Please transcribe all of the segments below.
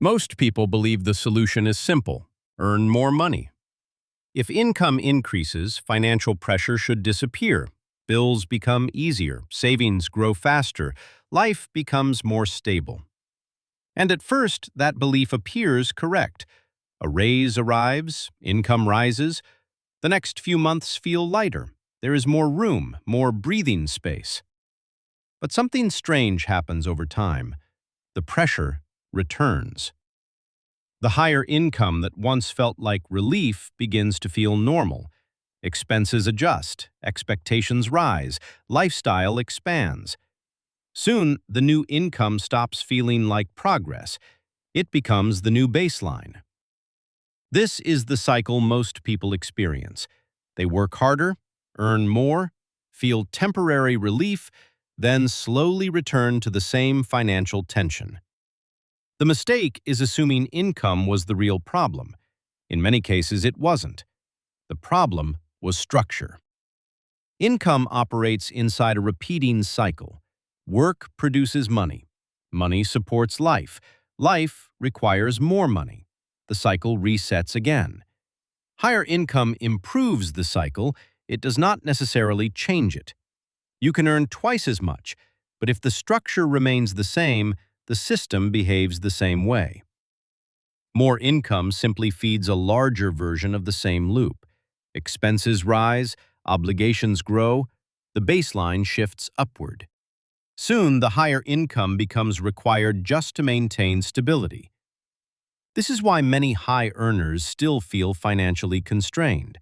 Most people believe the solution is simple: earn more money. If income increases, financial pressure should disappear. Bills become easier, savings grow faster, life becomes more stable. And at first, that belief appears correct. A raise arrives, income rises. The next few months feel lighter. There is more room, more breathing space. But something strange happens over time. The pressure returns. The higher income that once felt like relief begins to feel normal. Expenses adjust, expectations rise, lifestyle expands. Soon, the new income stops feeling like progress. It becomes the new baseline. This is the cycle most people experience. They work harder, earn more, feel temporary relief, then slowly return to the same financial tension. The mistake is assuming income was the real problem. In many cases, it wasn't. The problem was structure. Income operates inside a repeating cycle. Work produces money. Money supports life. Life requires more money. The cycle resets again. Higher income improves the cycle. It does not necessarily change it. You can earn twice as much, but if the structure remains the same, the system behaves the same way. More income simply feeds a larger version of the same loop. Expenses rise, obligations grow, the baseline shifts upward. Soon, the higher income becomes required just to maintain stability. This is why many high earners still feel financially constrained.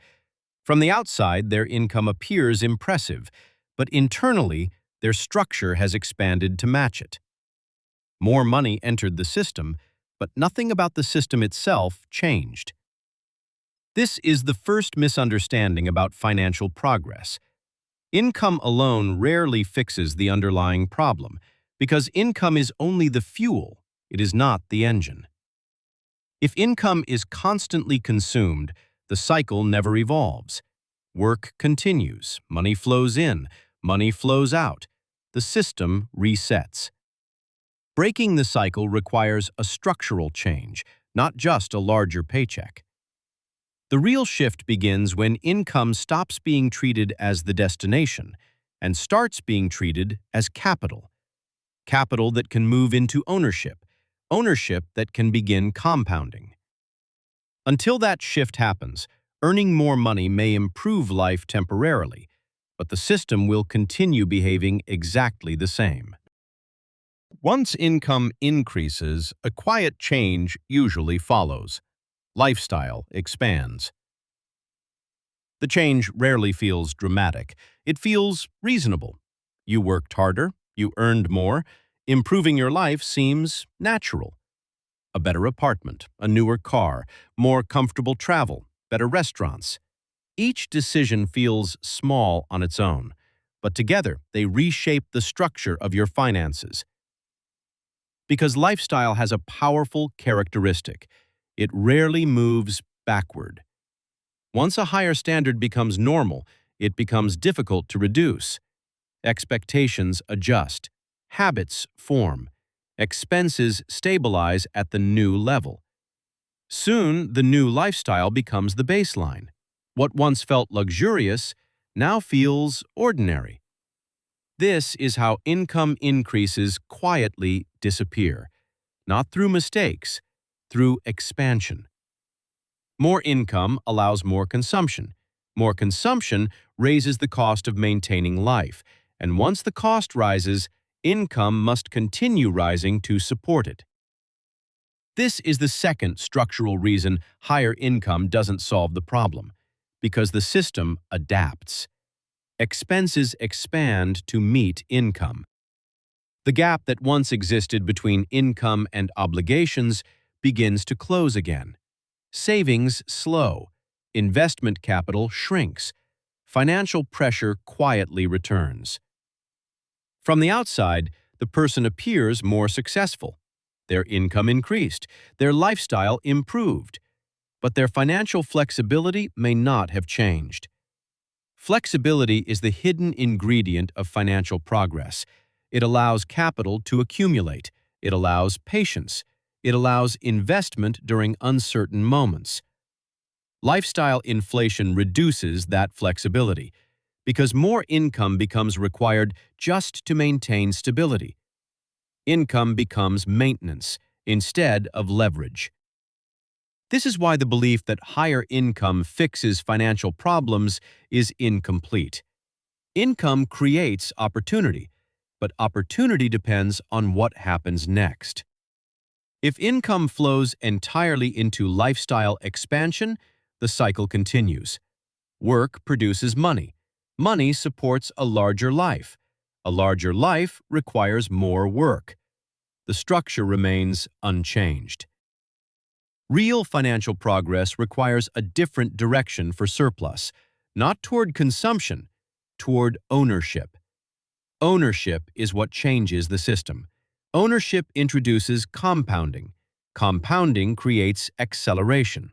From the outside, their income appears impressive, but internally, their structure has expanded to match it. More money entered the system, but nothing about the system itself changed. This is the first misunderstanding about financial progress. Income alone rarely fixes the underlying problem, because income is only the fuel, it is not the engine. If income is constantly consumed, the cycle never evolves. Work continues, money flows in, money flows out. The system resets. Breaking the cycle requires a structural change, not just a larger paycheck. The real shift begins when income stops being treated as the destination and starts being treated as capital. Capital that can move into ownership, ownership that can begin compounding. Until that shift happens, earning more money may improve life temporarily, but the system will continue behaving exactly the same. Once income increases, a quiet change usually follows. Lifestyle expands. The change rarely feels dramatic. It feels reasonable. You worked harder, you earned more, improving your life seems natural. A better apartment, a newer car, more comfortable travel, better restaurants. Each decision feels small on its own, but together they reshape the structure of your finances. Because lifestyle has a powerful characteristic. It rarely moves backward. Once a higher standard becomes normal, it becomes difficult to reduce. Expectations adjust. Habits form. Expenses stabilize at the new level. Soon, the new lifestyle becomes the baseline. What once felt luxurious now feels ordinary. This is how income increases quietly disappear, not through mistakes, through expansion. More income allows more consumption. More consumption raises the cost of maintaining life, and once the cost rises, income must continue rising to support it. This is the second structural reason higher income doesn't solve the problem, because the system adapts. Expenses expand to meet income. The gap that once existed between income and obligations begins to close again. Savings slow. Investment capital shrinks. Financial pressure quietly returns. From the outside, the person appears more successful. Their income increased. Their lifestyle improved. But their financial flexibility may not have changed. Flexibility is the hidden ingredient of financial progress. It allows capital to accumulate. It allows patience. It allows investment during uncertain moments. Lifestyle inflation reduces that flexibility because more income becomes required just to maintain stability. Income becomes maintenance instead of leverage. This is why the belief that higher income fixes financial problems is incomplete. Income creates opportunity, but opportunity depends on what happens next. If income flows entirely into lifestyle expansion, the cycle continues. Work produces money. Money supports a larger life. A larger life requires more work. The structure remains unchanged. Real financial progress requires a different direction for surplus, not toward consumption, toward ownership. Ownership is what changes the system. Ownership introduces compounding. Compounding creates acceleration.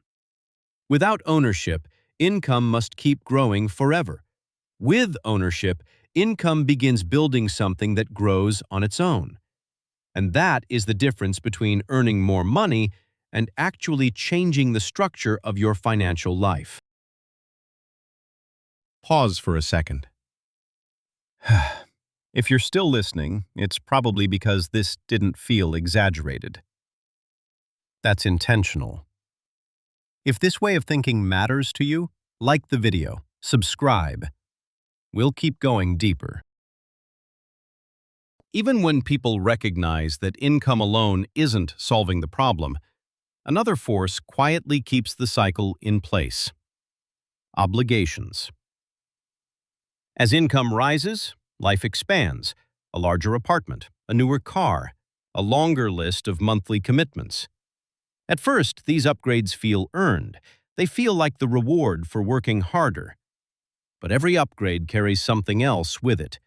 Without ownership, income must keep growing forever. With ownership, income begins building something that grows on its own. And that is the difference between earning more money and actually changing the structure of your financial life. Pause for a second. If you're still listening, it's probably because this didn't feel exaggerated. That's intentional. If this way of thinking matters to you, like the video, subscribe. We'll keep going deeper. Even when people recognize that income alone isn't solving the problem, another force quietly keeps the cycle in place. Obligations. As income rises, life expands. A larger apartment, a newer car, a longer list of monthly commitments. At first, these upgrades feel earned. They feel like the reward for working harder. But every upgrade carries something else with it.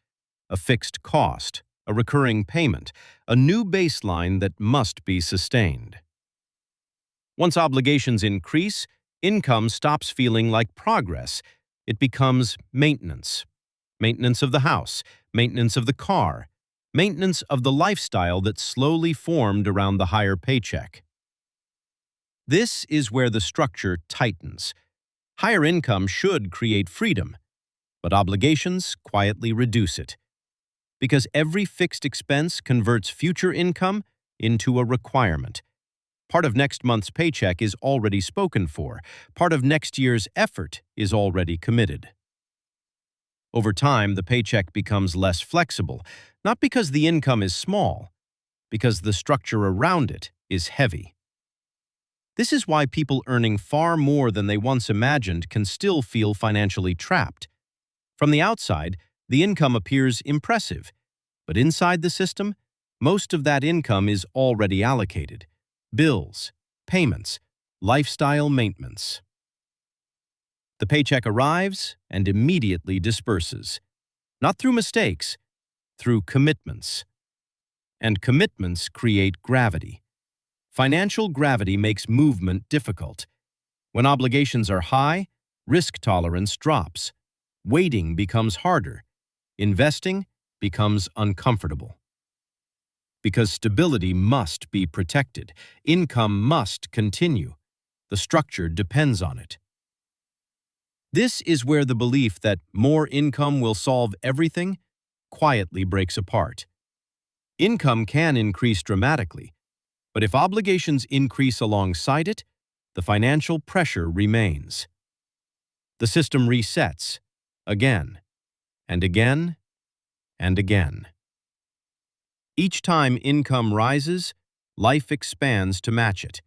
A fixed cost, a recurring payment, a new baseline that must be sustained. Once obligations increase, income stops feeling like progress. It becomes maintenance. Maintenance of the house, maintenance of the car, maintenance of the lifestyle that slowly formed around the higher paycheck. This is where the structure tightens. Higher income should create freedom, but obligations quietly reduce it. Because every fixed expense converts future income into a requirement. Part of next month's paycheck is already spoken for. Part of next year's effort is already committed. Over time, the paycheck becomes less flexible, not because the income is small, because the structure around it is heavy. This is why people earning far more than they once imagined can still feel financially trapped. From the outside, the income appears impressive, but inside the system, most of that income is already allocated. Bills, payments, lifestyle maintenance. The paycheck arrives and immediately disperses. Not through mistakes, through commitments. And commitments create gravity. Financial gravity makes movement difficult. When obligations are high, risk tolerance drops. Waiting becomes harder. Investing becomes uncomfortable. Because stability must be protected. Income must continue. The structure depends on it. This is where the belief that more income will solve everything quietly breaks apart. Income can increase dramatically, but if obligations increase alongside it, the financial pressure remains. The system resets again and again and again. Each time income rises, life expands to match it.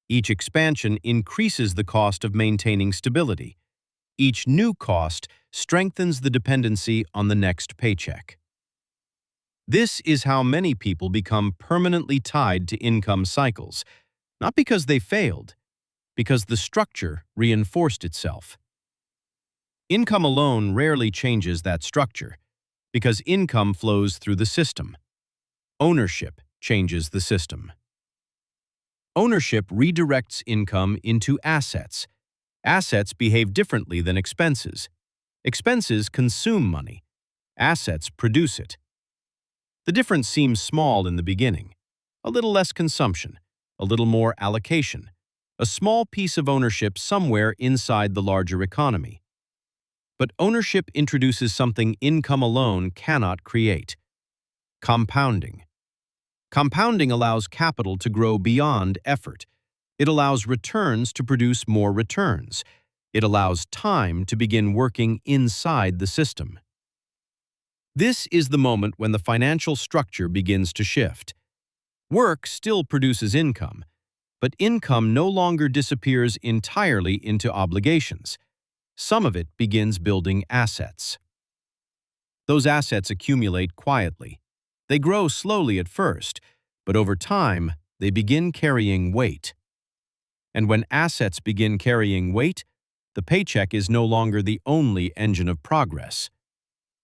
Each expansion increases the cost of maintaining stability. Each new cost strengthens the dependency on the next paycheck. This is how many people become permanently tied to income cycles, not because they failed, because the structure reinforced itself. Income alone rarely changes that structure, because income flows through the system. Ownership changes the system. Ownership redirects income into assets. Assets behave differently than expenses. Expenses consume money. Assets produce it. The difference seems small in the beginning. A little less consumption, a little more allocation, a small piece of ownership somewhere inside the larger economy. But ownership introduces something income alone cannot create: compounding. Compounding allows capital to grow beyond effort. It allows returns to produce more returns. It allows time to begin working inside the system. This is the moment when the financial structure begins to shift. Work still produces income, but income no longer disappears entirely into obligations. Some of it begins building assets. Those assets accumulate quietly. They grow slowly at first, but over time, they begin carrying weight. And when assets begin carrying weight, the paycheck is no longer the only engine of progress.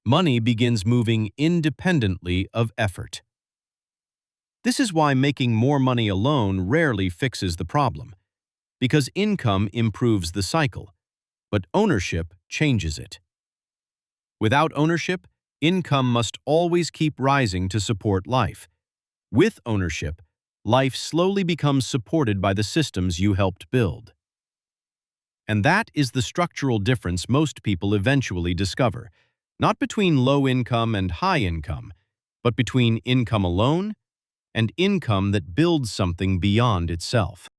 Money begins moving independently of effort. This is why making more money alone rarely fixes the problem, because income improves the cycle, but ownership changes it. Without ownership, income must always keep rising to support life. With ownership, life slowly becomes supported by the systems you helped build. And that is the structural difference most people eventually discover, not between low income and high income, but between income alone and income that builds something beyond itself.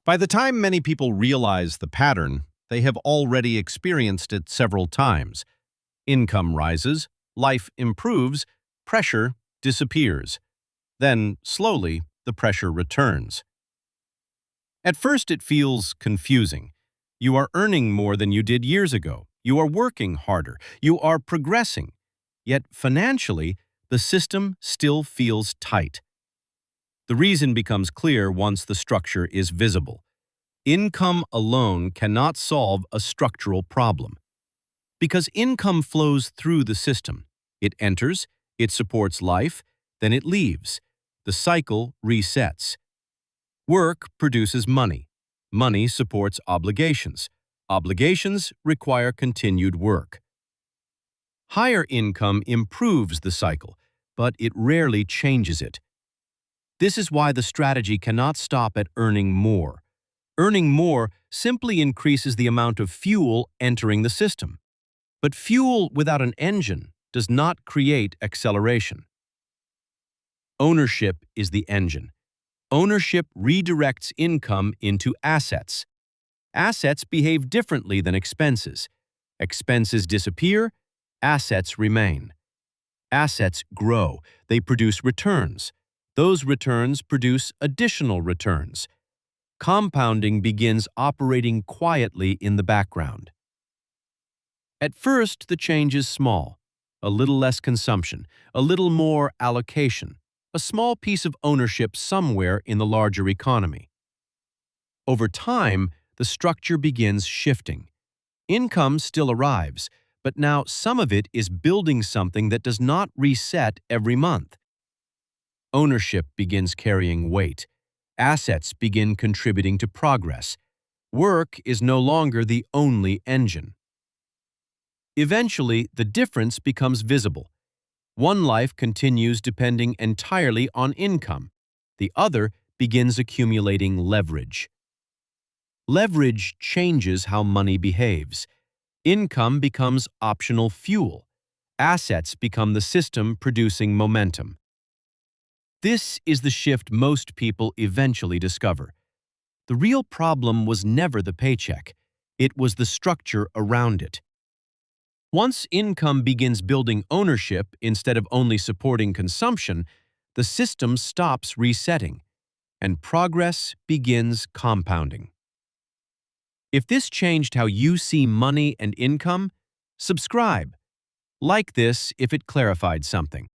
By the time many people realize the pattern, they have already experienced it several times. Income rises, life improves, pressure disappears. Then, slowly, the pressure returns. At first, it feels confusing. You are earning more than you did years ago. You are working harder. You are progressing. Yet, financially, the system still feels tight. The reason becomes clear once the structure is visible. Income alone cannot solve a structural problem. Because income flows through the system. It enters, it supports life, then it leaves. The cycle resets. Work produces money. Money supports obligations. Obligations require continued work. Higher income improves the cycle, but it rarely changes it. This is why the strategy cannot stop at earning more. Earning more simply increases the amount of fuel entering the system. But fuel without an engine does not create acceleration. Ownership is the engine. Ownership redirects income into assets. Assets behave differently than expenses. Expenses disappear, assets remain. Assets grow, they produce returns. Those returns produce additional returns. Compounding begins operating quietly in the background. At first, the change is small. A little less consumption, a little more allocation, a small piece of ownership somewhere in the larger economy. Over time, the structure begins shifting. Income still arrives, but now some of it is building something that does not reset every month. Ownership begins carrying weight. Assets begin contributing to progress. Work is no longer the only engine. Eventually, the difference becomes visible. One life continues depending entirely on income. The other begins accumulating leverage. Leverage changes how money behaves. Income becomes optional fuel. Assets become the system producing momentum. This is the shift most people eventually discover. The real problem was never the paycheck. It was the structure around it. Once income begins building ownership instead of only supporting consumption, the system stops resetting, and progress begins compounding. If this changed how you see money and income, subscribe. Like this if it clarified something.